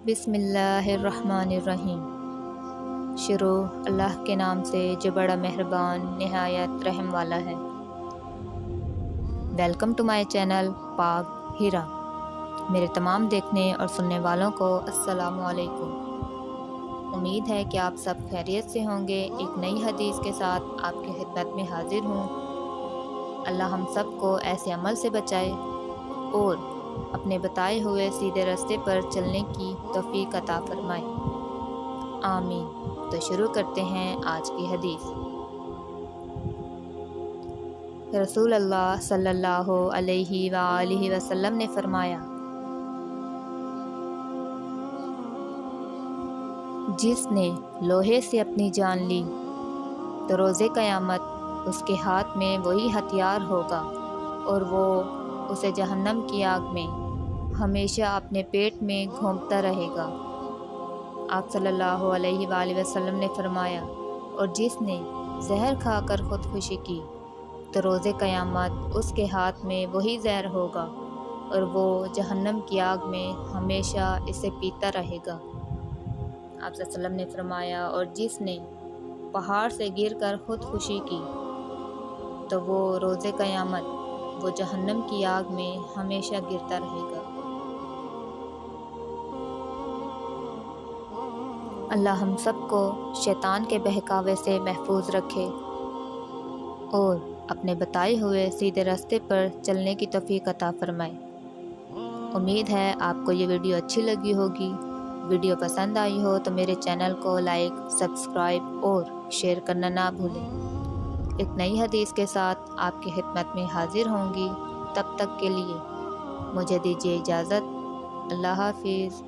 بسم اللہ الرحمن الرحیم۔ شروع اللہ کے نام سے جو بڑا مہربان نہایت رحم والا ہے۔ ویلکم ٹو مائی چینل پاک ہیرا۔ میرے تمام دیکھنے اور سننے والوں کو السلام علیکم۔ امید ہے کہ آپ سب خیریت سے ہوں گے۔ ایک نئی حدیث کے ساتھ آپ کی خدمت میں حاضر ہوں۔ اللہ ہم سب کو ایسے عمل سے بچائے اور اپنے بتائے ہوئے سیدھے راستے پر چلنے کی توفیق عطا فرمائے، آمین۔ تو شروع کرتے ہیں آج کی حدیث۔ رسول اللہ صلی اللہ علیہ وآلہ وسلم نے فرمایا، جس نے لوہے سے اپنی جان لی تو روز قیامت اس کے ہاتھ میں وہی ہتھیار ہوگا اور وہ اسے جہنم کی آگ میں ہمیشہ اپنے پیٹ میں گھونپتا رہے گا۔ آپ صلی اللہ علیہ وآلہ وسلم نے فرمایا، اور جس نے زہر کھا کر خودکشی کی تو روز قیامت اس کے ہاتھ میں وہی زہر ہوگا اور وہ جہنم کی آگ میں ہمیشہ اسے پیتا رہے گا۔ آپ صلی اللہ علیہ وسلم نے فرمایا، اور جس نے پہاڑ سے گر کر خودکشی کی تو وہ روز قیامت وہ جہنم کی آگ میں ہمیشہ گرتا رہے گا۔ اللہ ہم سب کو شیطان کے بہکاوے سے محفوظ رکھے اور اپنے بتائے ہوئے سیدھے راستے پر چلنے کی توفیق عطا فرمائے۔ امید ہے آپ کو یہ ویڈیو اچھی لگی ہوگی۔ ویڈیو پسند آئی ہو تو میرے چینل کو لائک، سبسکرائب اور شیئر کرنا نہ بھولیں۔ ایک نئی حدیث کے ساتھ آپ کی خدمت میں حاضر ہوں گی۔ تب تک کے لیے مجھے دیجیے اجازت۔ اللہ حافظ۔